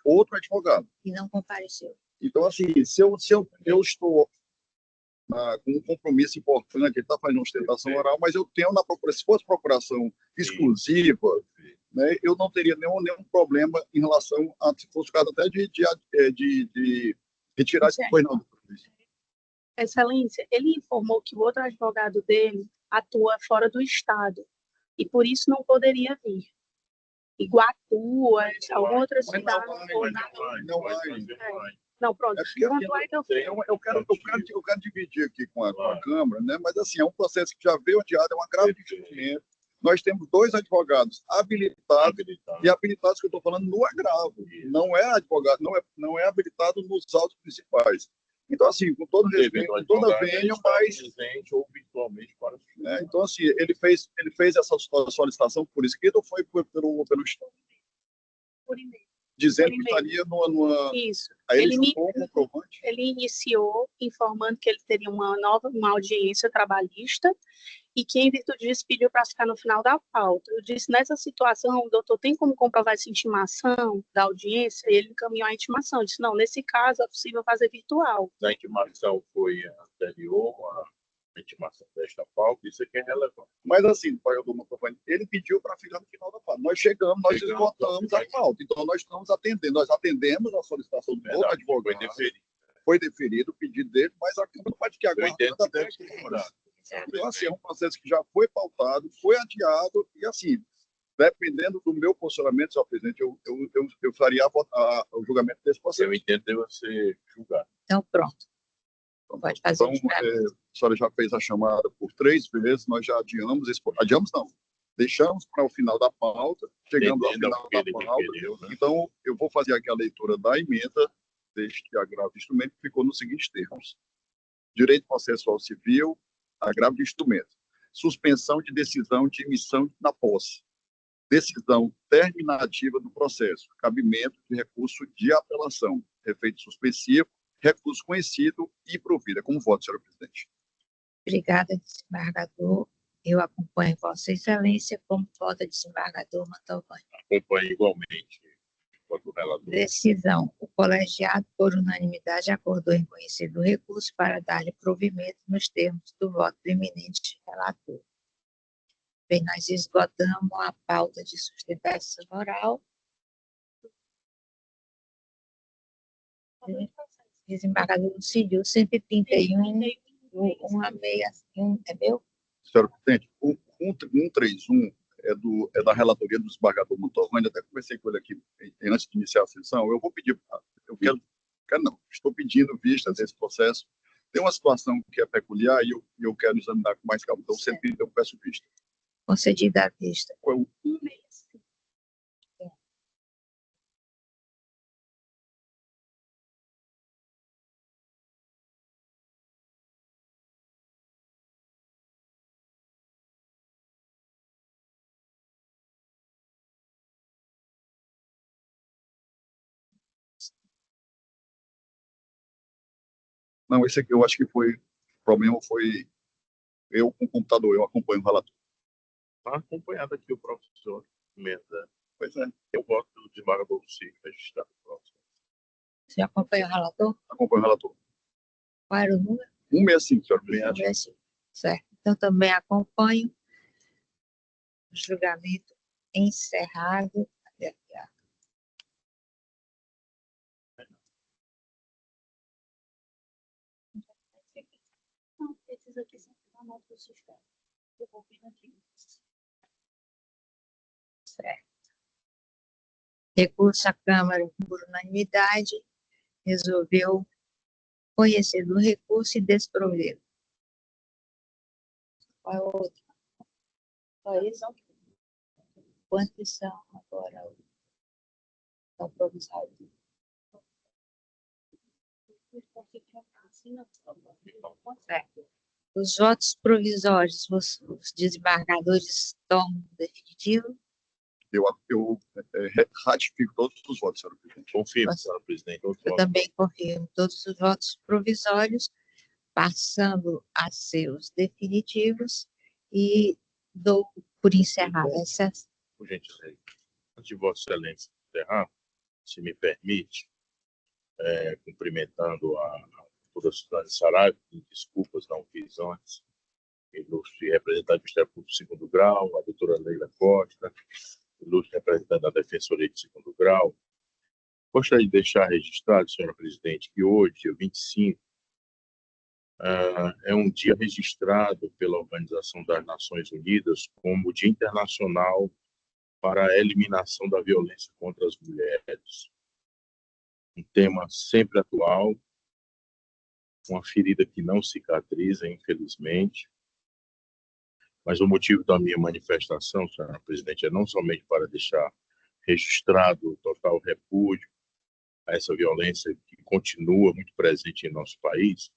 [SPEAKER 2] outro advogado.
[SPEAKER 1] E não compareceu.
[SPEAKER 2] Então, assim, se eu estou com um compromisso importante, ele está fazendo uma ostentação oral, mas eu tenho na procuração, se fosse procuração exclusiva, né, eu não teria nenhum problema em relação a, se fosse o caso até de retirar depois, não.
[SPEAKER 4] Excelência, ele informou que o outro advogado dele atua fora do estado e por isso não poderia vir. Iguatu, alguma outra cidade.
[SPEAKER 2] Não vai.
[SPEAKER 4] Não, pronto.
[SPEAKER 2] Eu quero dividir aqui com a Câmara, né? Mas assim, é um processo que já veio adiado, é um agravo de instrumento. Nós temos dois advogados habilitados e habilitados que eu estou falando no agravo. Não é advogado, não é habilitado nos autos principais. Então, assim, com todo respeito, com toda vênia, mas...
[SPEAKER 3] ou virtualmente para
[SPEAKER 2] então, assim, ele fez essa solicitação por escrito ou foi pelo Estado?
[SPEAKER 4] Por e-mail.
[SPEAKER 2] Dizendo que estaria numa...
[SPEAKER 4] Isso.
[SPEAKER 2] Aí ele juntou um comprovante?
[SPEAKER 4] Ele iniciou informando que ele teria uma audiência trabalhista e que, em virtude disso, pediu para ficar no final da pauta. Eu disse, nessa situação, o doutor tem como comprovar essa intimação da audiência? E ele encaminhou a intimação. Eu disse, não, nesse caso é possível fazer virtual.
[SPEAKER 3] A intimação foi anterior à intimação desta pauta, isso aqui é relevante.
[SPEAKER 2] Mas assim, ele pediu para ficar no final da pauta. Nós chegamos, nós esgotamos a pauta. Então, nós estamos atendendo. Nós atendemos a solicitação do outro advogado. Foi deferido o pedido dele, mas a Câmara não pode que aguardar até que demorar. Então, assim, é um processo que já foi pautado, foi adiado, e assim, dependendo do meu posicionamento, senhor presidente, eu faria o julgamento desse processo.
[SPEAKER 3] Eu entendo que deve ser julgado.
[SPEAKER 1] Então, pronto. Pode fazer o
[SPEAKER 2] julgamento. A senhora já fez a chamada por 3 vezes, nós já adiamos, não, deixamos para o final da pauta, chegamos ao final da pauta, então eu vou fazer aqui a leitura da emenda deste agravo de instrumento, que ficou nos seguintes termos: direito processual civil, agravo de instrumento, suspensão de decisão de emissão na posse, decisão terminativa do processo, cabimento de recurso de apelação, efeito suspensivo, recurso conhecido e provida. Como voto, senhor presidente?
[SPEAKER 1] Obrigada, desembargador. Eu acompanho Vossa Excelência como vota desembargador Mantovani.
[SPEAKER 3] Acompanho igualmente.
[SPEAKER 1] Decisão. O colegiado, por unanimidade, acordou em conhecer do recurso para dar-lhe provimento nos termos do voto do eminente relator. Bem, nós esgotamos a pauta de sustentação oral. Desembargador Lucídio, 131, 161, é meu?
[SPEAKER 2] Senhor presidente, o 131 é da relatoria do desembargador Mantovani, até conversei com ele aqui antes de iniciar a sessão. Eu vou pedir, estou pedindo vista desse processo. Tem uma situação que é peculiar e eu quero examinar com mais calma, então sempre eu peço vista.
[SPEAKER 1] Concedida a vista.
[SPEAKER 2] Não, esse aqui eu acho que foi, o problema foi eu com o computador, eu acompanho o relator.
[SPEAKER 3] Está acompanhado aqui o professor Menda.
[SPEAKER 2] Pois é,
[SPEAKER 3] Eu voto do desembargador Lucídio registrado.
[SPEAKER 1] Você acompanha o relator?
[SPEAKER 2] acompanho o relator.
[SPEAKER 1] Qual era o número?
[SPEAKER 2] 165, senhora presidente.
[SPEAKER 1] 165. Certo. Então, também acompanho. Julgamento encerrado. Cadê aqui, ó?
[SPEAKER 5] Não, esses aqui são da nota do sistema. Eu vou vir aqui.
[SPEAKER 1] Certo. Recurso à Câmara por unanimidade resolveu conhecer do recurso e desprover. Qual é o outro? Só isso? Quantos são agora? São provisórios. Certo. Os votos provisórios, os desembargadores tomam definitivo?
[SPEAKER 2] Eu ratifico todos os votos, senhora presidente.
[SPEAKER 3] Confirmo,
[SPEAKER 1] Você-
[SPEAKER 3] senhora presidente.
[SPEAKER 1] Eu também confirmo todos os votos provisórios, passando a ser os definitivos, e dou por encerrada essa.
[SPEAKER 3] Por gentileza. Antes de Vossa Excelência encerrar, se me permite, cumprimentando a toda a Suzane Saraiva, desculpas, não fiz antes, ilustre representante do Ministério Público de segundo grau, a doutora Leila Costa, ilustre representante da Defensoria de segundo grau. Gostaria de deixar registrado, senhora presidente, que hoje, dia 25, é um dia registrado pela Organização das Nações Unidas como Dia Internacional para a Eliminação da Violência contra as Mulheres. Um tema sempre atual, uma ferida que não cicatriza, infelizmente. Mas o motivo da minha manifestação, senhora presidente, é não somente para deixar registrado o total repúdio a essa violência que continua muito presente em nosso país,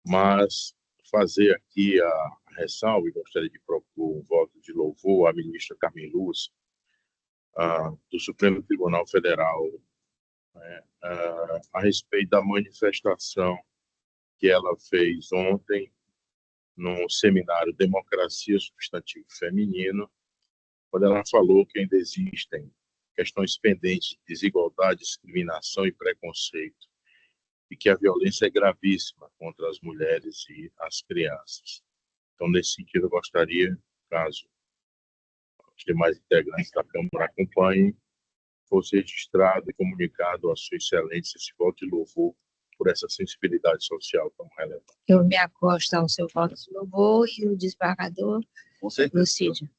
[SPEAKER 3] mas fazer aqui a ressalva, e gostaria de propor um voto de louvor à ministra Carmen Lúcia, do Supremo Tribunal Federal, a respeito da manifestação que ela fez ontem no seminário Democracia Substantivo Feminino, quando ela falou que ainda existem questões pendentes de desigualdade, discriminação e preconceito, e que a violência é gravíssima contra as mulheres e as crianças. Então, nesse sentido, eu gostaria, caso os demais integrantes da Câmara acompanhem, fosse registrado e comunicado à Sua Excelência esse voto de louvor por essa sensibilidade social tão relevante.
[SPEAKER 1] Eu me acosto ao seu voto de louvor e o desembargador
[SPEAKER 2] Com certeza.
[SPEAKER 1] Lucídio.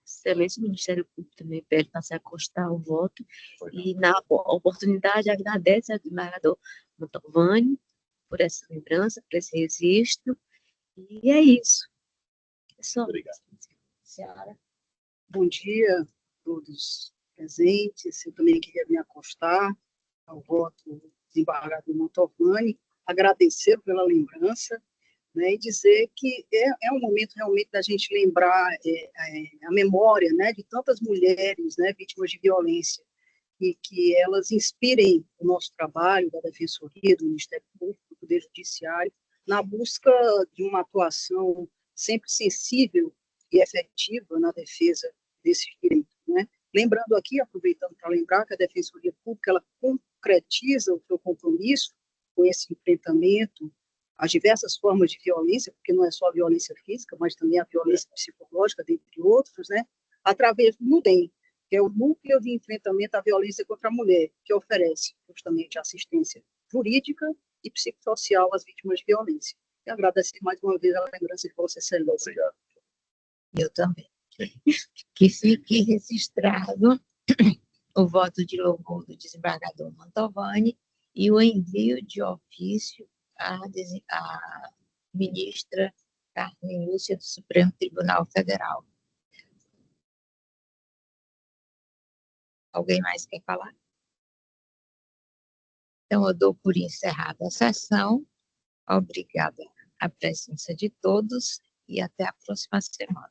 [SPEAKER 9] Excelência, o Ministério Público também pede para se acostar ao voto e, na oportunidade, agradece ao desembargador Mantovani por essa lembrança, por esse registro, e é isso. É só.
[SPEAKER 3] Obrigado.
[SPEAKER 9] Senhora.
[SPEAKER 10] Bom dia a todos presentes. Eu também queria me acostar ao voto do desembargador Mantovani, agradecer pela lembrança, né, e dizer que é um momento realmente da gente lembrar a memória, né, de tantas mulheres, né, vítimas de violência, e que elas inspirem o nosso trabalho da Defensoria, do Ministério Público, do Poder Judiciário, na busca de uma atuação sempre sensível e efetiva na defesa desses direitos, né? Lembrando aqui, aproveitando para lembrar que a Defensoria Pública ela concretiza o seu compromisso com esse enfrentamento às diversas formas de violência, porque não é só a violência física, mas também a violência psicológica, dentre outros, né? Através do NUDEM, que é o Núcleo de Enfrentamento à Violência contra a Mulher, que oferece justamente assistência jurídica e psicossocial às vítimas de violência. E agradecer mais uma vez a lembrança de Vossa Excelência.
[SPEAKER 3] Obrigado.
[SPEAKER 1] Eu também. Que fique registrado o voto de louvor do desembargador Mantovani e o envio de ofício à ministra Carmen Lúcia do Supremo Tribunal Federal. Alguém mais quer falar? Então, eu dou por encerrada a sessão. Obrigada à presença de todos e até a próxima semana.